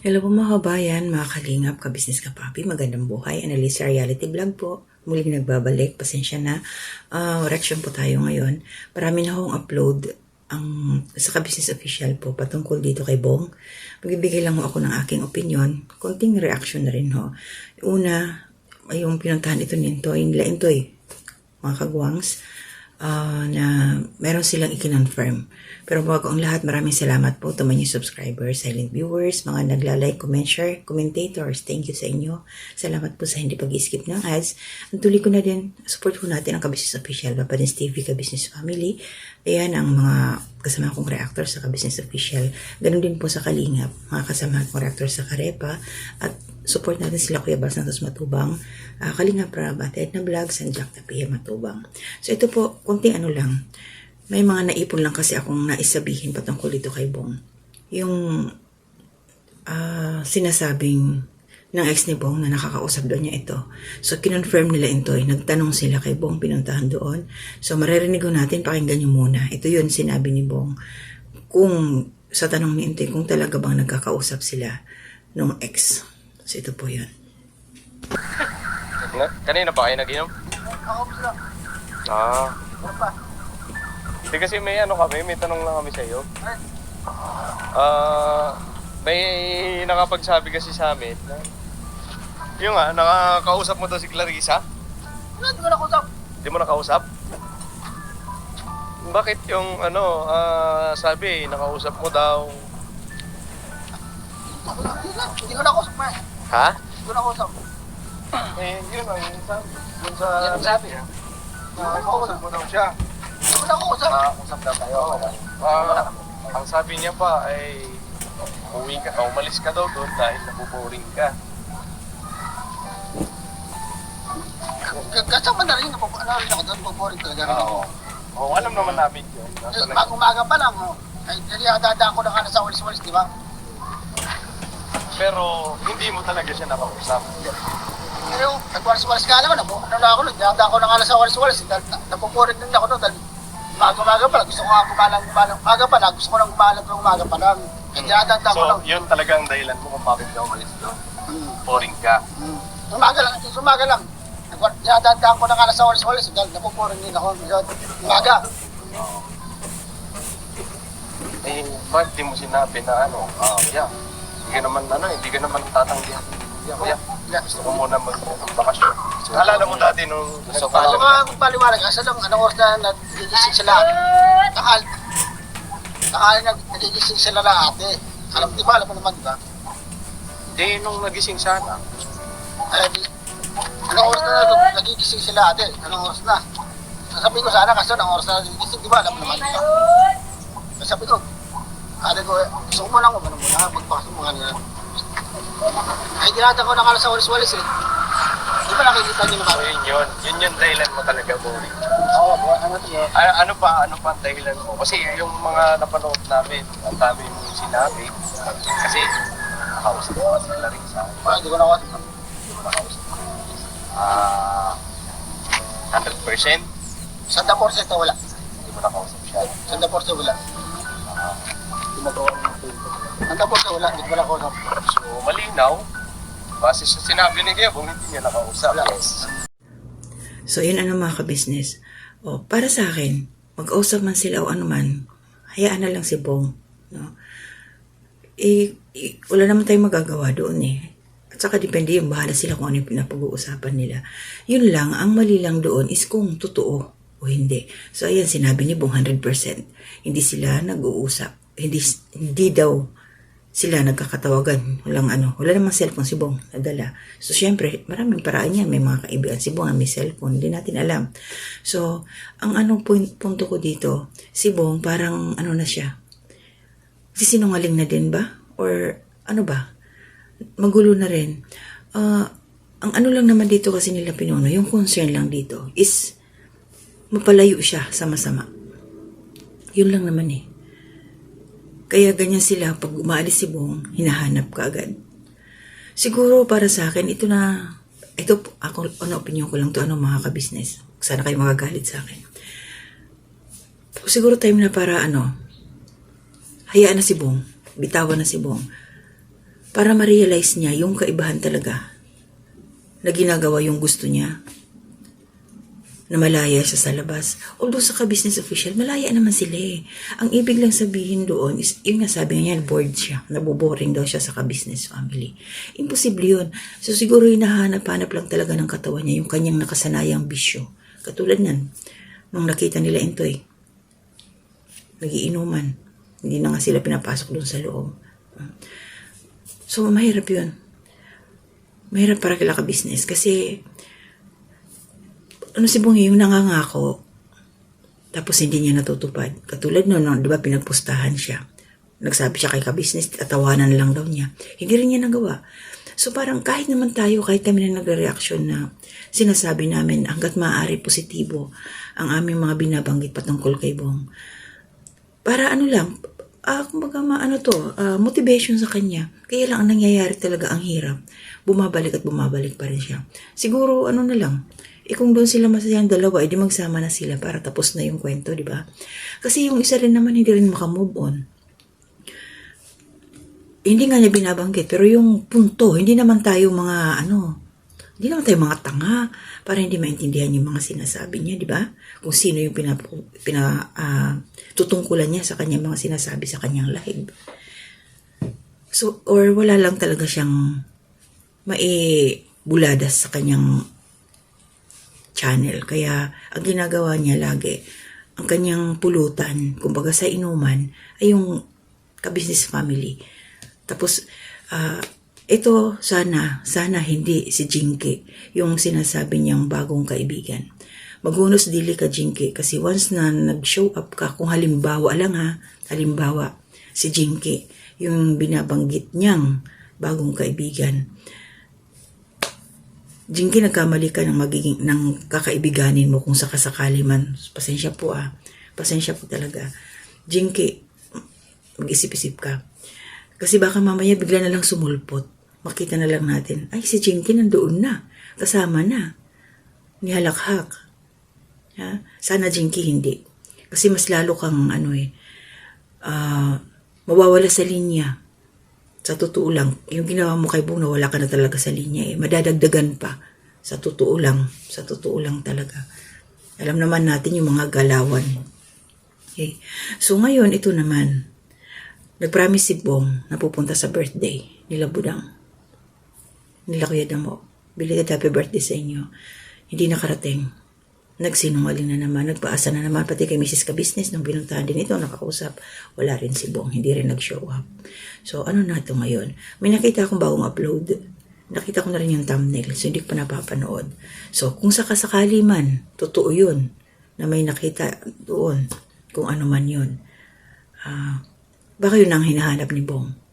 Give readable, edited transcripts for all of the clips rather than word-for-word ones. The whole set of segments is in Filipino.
Hello po mga kabayan, mga kalingap, kabisnes kapapi, magandang buhay, Analisa Reality Vlog po. Muling nagbabalik, pasensya na. Reaction po tayo ngayon. Marami na akong upload sa kabisnes official po patungkol dito kay Bong. Magbibigay lang ako ng aking opinion, konting reaction na rin ho. Una, yung pinuntahan ito nila Intoy, mga kagwangs, na meron silang i-confirm. Pero bago ang lahat, maraming salamat po sa mga subscribers, silent viewers, mga nagla-like, comment, share, commentators. Thank you sa inyo. Salamat po sa hindi pag-skip ng ads. Ang tuloy ko na din, support po natin ang Kabisnes Official, Papadins TV, Kabisnes Family. Ayan ang mga kasama kong reactors sa Kabisnes Official. Ganun din po sa Kalingap, mga kasama kong reactors sa Karepa. At support natin sila Kuya Bas Santos Matubang, Kalingap Rab at Edna Vlogs and Jack Tapia Matubang. So ito po, kunting ano lang. May mga naipon lang kasi akong naisabihin patungkol dito kay Bong. Yung sinasabing ng ex ni Bong na nakakausap doon niya ito. So kinonfirm nila Intoy. Nagtanong sila kay Bong, pinuntahan doon. So maririnig natin, pakinggan nyo muna. Ito yun sinabi ni Bong. Kung sa tanong ni Intoy, kung talaga bang nagkakausap sila nung ex. So ito po yun. Kanina ba kayo nag-inom? Ako sila. Ano pa? Hindi kasi may may tanong lang kami sa iyo. May nakapagsabi kasi sa amin na yung nakakausap mo daw si Clarissa? Wala, di ko nakusap. Hindi mo nakausap? Bakit yung sabi, nakausap mo daw? Hindi ko nakusap, ma. Ha? Hindi ko nakusap. Yun ang sabi. Yun sa Yan ang sabi. nakausap mo daw siya. Hindi ko nakusap. Usap daw tayo. Ang sabi niya pa ay uwi ka, umalis ka daw doon dahil nabuboring ka. Kasama na rin, ano rin ako doon, boring talaga. Oo, alam naman namin yun. Umaga pa lang, ay dadaan ko na ka sa walis-walis, di ba? Pero hindi mo talaga siya nakausap. Pero nagwalis-walis ka lang, ako, dadaan ko na ka sa walis-walis, napupurin din ako doon, dahil umaga pa lang, gusto ko nga gumalang, umaga pa lang, gusto ko lang umaga pa lang. Dadaan ko lang. So, yun talagang dahilan mo kung bakit ka umalis doon. Boring ka. Umaga lang. Dadaan ko na ka sa walis-walis, dahil napupurin din ako. Umaga. Eh, bakit di mo sinabi na hindi ka naman tatanggihan. Gusto ko muna magbakasyon. Alala mo dati nung So, paano nga paliwanag? Asa lang, anong oras na nagigising sila? Nagigising sila na ate. Alam mo naman, di ba? Di nung nagising sana. Ay, anong oras na nagigising sila ate? Anong oras na? Sasabihin ko sana kasi anong oras na nagigising, di ba? Alam mo naman, di ba? Sabi ko, ate ko, gusto ko muna magpakasok mga nila. Ay, dinata ko na ka sa walis-walis eh. Di ba nakikita niyo naman? Yun yung dahilan mo talaga, boring. Oo, ano to? Ano pa ang dahilan mo? Kasi yung mga napanood namin, ang dami mong sinabi. Kasi nakausap mo si Clarissa. Hindi ko nakusap. 100%? Santa Porce ito wala. Hindi mo nakausap siya. Santa Porce wala. Santa Porce wala, hindi ko nakusap. So, malinaw. Base sa sinabi ni Gabong, hindi niya nakausap. Yes. So, yun mga kabisnes. Para sa akin, mag-usap man sila o ano man, hayaan na lang si Bong. No? Wala naman tayong magagawa doon eh. At saka depende yung bahala sila kung ano yung pinapag-uusapan nila. Yun lang, ang mali lang doon is kung totoo o hindi. So, ayan, sinabi ni Bong 100%. Hindi sila nag-uusap. Hindi daw sila nagkakatawagan. Wala namang cellphone si Bong nadala. So, syempre, maraming paraan yan. May mga kaibigan si Bong na may cellphone. Hindi natin alam. So, ang punto ko dito, si Bong parang na siya? Sisinungaling na din ba? Or ano ba? Magulo na rin. Ang lang naman dito kasi nila pinuno, yung concern lang dito is mapalayo siya sa masama. Yun lang naman eh. Kaya ganyan sila, pag umaalis si Bong, hinahanap ka agad. Siguro para sa akin, ito ako, opinion ko lang to, mga kabisnes. Sana kayo magagalit sa akin. Siguro time na para hayaan na si Bong, bitawan na si Bong. para ma-realize niya yung kaibahan talaga na ginagawa yung gusto niya, na malaya siya sa labas. Although sa ka-business official, malaya naman sila eh. Ang ibig lang sabihin doon is, yung nga sabi niya, bored siya. Naboboring daw siya sa ka-business family. Imposible yun. So siguro hinahanap-hanap lang talaga ng katawan niya yung kanyang nakasanayang bisyo. Katulad nan, nung nakita nila Intoy, nagiinuman. Hindi na nga sila pinapasok doon sa loob. So mahirap yun. Mahirap para kila ka-business kasi si Bong yung nangangako, tapos hindi niya natutupad. Katulad noon, di ba, pinagpustahan siya. Nagsabi siya kay ka-business, tatawanan lang daw niya. Hindi rin niya nagawa. So parang kahit naman tayo, kahit kami na nagre-reaction na sinasabi namin hanggat maaari positibo ang aming mga binabanggit patungkol kay Bong. Para kumbaga motivation sa kanya. Kaya lang ang nangyayari talaga ang hirap. Bumabalik at bumabalik pa rin siya. Siguro kung doon sila masayang dalawa, edi magsama na sila para tapos na yung kwento, di ba? Kasi yung isa rin naman hindi rin makamove on. Hindi nga niya binabanggit, pero yung punto, hindi naman tayo mga tanga para hindi maintindihan yung mga sinasabi niya, di ba? Kung sino yung tutungkulan niya sa kanyang mga sinasabi sa kanyang live. So, or wala lang talaga siyang maibuladas sa kanyang channel. Kaya, ang ginagawa niya lagi, ang kanyang pulutan, kumbaga sa inuman, ay yung ka-business family. Tapos, ito, sana hindi si Jinky, yung sinasabi niyang bagong kaibigan. Maghunos dili ka, Jinky, kasi once na nag-show up ka, kung halimbawa si Jinky, yung binabanggit niyang bagong kaibigan, Jinky, nagkamali ka ng kakaibiganin mo kung sakasakali man. Pasensya po Pasensya po talaga. Jinky, mag-isip-isip ka. Kasi baka mamaya bigla na lang sumulpot. Makita na lang natin, ay si Jinky nandoon na. Kasama na. Nihalakhak. Sana Jinky hindi. Kasi mas lalo kang mawawala sa linya. Sa totoo lang, yung ginawa mo kay Bong, wala ka na talaga sa linya eh. Madadagdagan pa. Sa totoo lang talaga. Alam naman natin yung mga galawan. Okay. So ngayon, ito naman. Nag-promise si Bong na pupunta sa birthday nila Budang. Nila Kuya Damo. Belated happy birthday sa inyo. Hindi nakarating. Nagsinungaling na naman, nagpaasa na naman, pati kay Mrs. Ka-Business, nung pinuntahan din ito, nakausap, wala rin si Bong, hindi rin nag-show up. So, ano na ito ngayon? May nakita akong bagong upload. Nakita ko na rin yung thumbnail, so hindi ko pa napapanood. So, kung sakasakali man, totoo yun, na may nakita doon, kung ano man yun. Baka yun ang hinahanap ni Bong.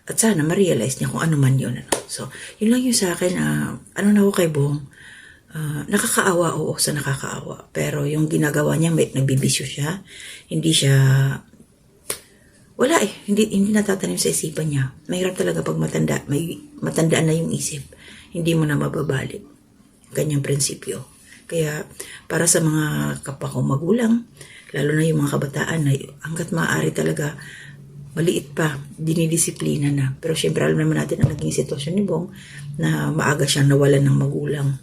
At sana ma-realize niya kung ano man yun. So, yun lang yung sa akin. Na ako kay Bong. Nakakaawa, oo, sa nakakaawa. Pero yung ginagawa niya, nagbibisyo siya. Hindi siya... Wala eh. Hindi natatanim sa isipan niya. Mahirap talaga pag matandaan na yung isip. Hindi mo na mababalik. Kanyang prinsipyo. Kaya, para sa mga kapwa ko magulang, lalo na yung mga kabataan, na hanggat maaari talaga, maliit pa, dinidisiplina na. Pero syempre, alam naman natin ang naging sitwasyon ni Bong na maaga siyang nawalan ng magulang.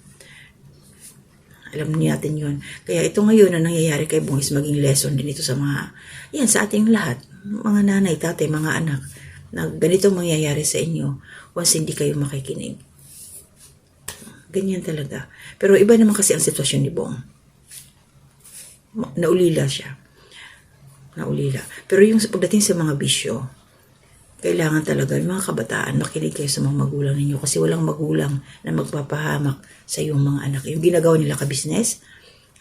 Alam natin yun. Kaya ito ngayon na nangyayari kay Bong is maging lesson din ito sa sa ating lahat. Mga nanay, tatay, mga anak, na ganito mangyayari sa inyo once hindi kayo makikinig. Ganyan talaga. Pero iba naman kasi ang sitwasyon ni Bong. Naulila siya. Pero yung pagdating sa mga bisyo, kailangan talaga yung mga kabataan, makinig kayo sa mga magulang ninyo kasi walang magulang na magpapahamak sa iyong mga anak. Yung ginagawa nila ka-business,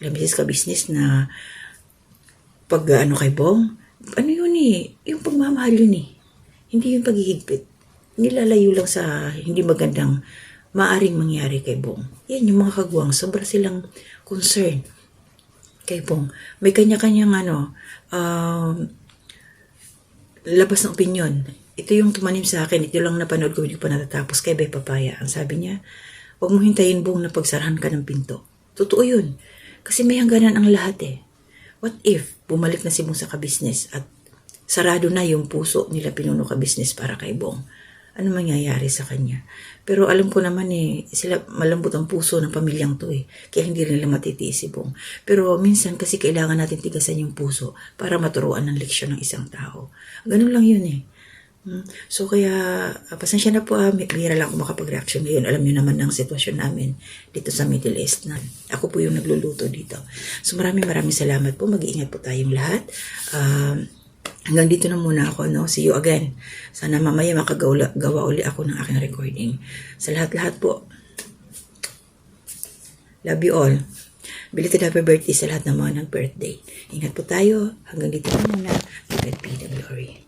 Mrs. Ka-Business na pag kay Bong, yun yung pagmamahal yun hindi yung paghihigpit. Nilalayo lang sa hindi magandang maaring mangyari kay Bong. Yan yung mga kagwang, sobra silang concern kay Bong. May kanya-kanyang labas ng opinion. Ito yung tumanim sa akin. Ito lang napanood ko, hindi ko pa natatapos kay Bay Papaya. Ang sabi niya, huwag mo hintayin Bong na pagsarahan ka ng pinto. Totoo yun. Kasi may hangganan ang lahat eh. What if bumalik na si Bong sa ka-business at sarado na yung puso nila Pinuno Ka Business para kay Bong. Ano mangyayari sa kanya? Pero alam ko naman sila malambot ang puso ng pamilyang to kaya hindi rin nila matitiis si Bong. Pero minsan kasi kailangan natin tigasan yung puso para maturuan ng leksyon ng isang tao. Ganun lang yun So kaya, pasensya na po bihira lang ako makapag-reaction ngayon. Alam niyo naman ang sitwasyon namin dito sa Middle East na ako po yung nagluluto dito. So maraming salamat po. Mag-iingat po tayong lahat. Hanggang dito na muna ako, See you again. Sana mamaya makagawa uli ako ng aking recording. Sa lahat-lahat po. Love you all. Belated happy birthday sa lahat ng mga nag-birthday. Ingat po tayo. Hanggang dito na muna. God be the glory.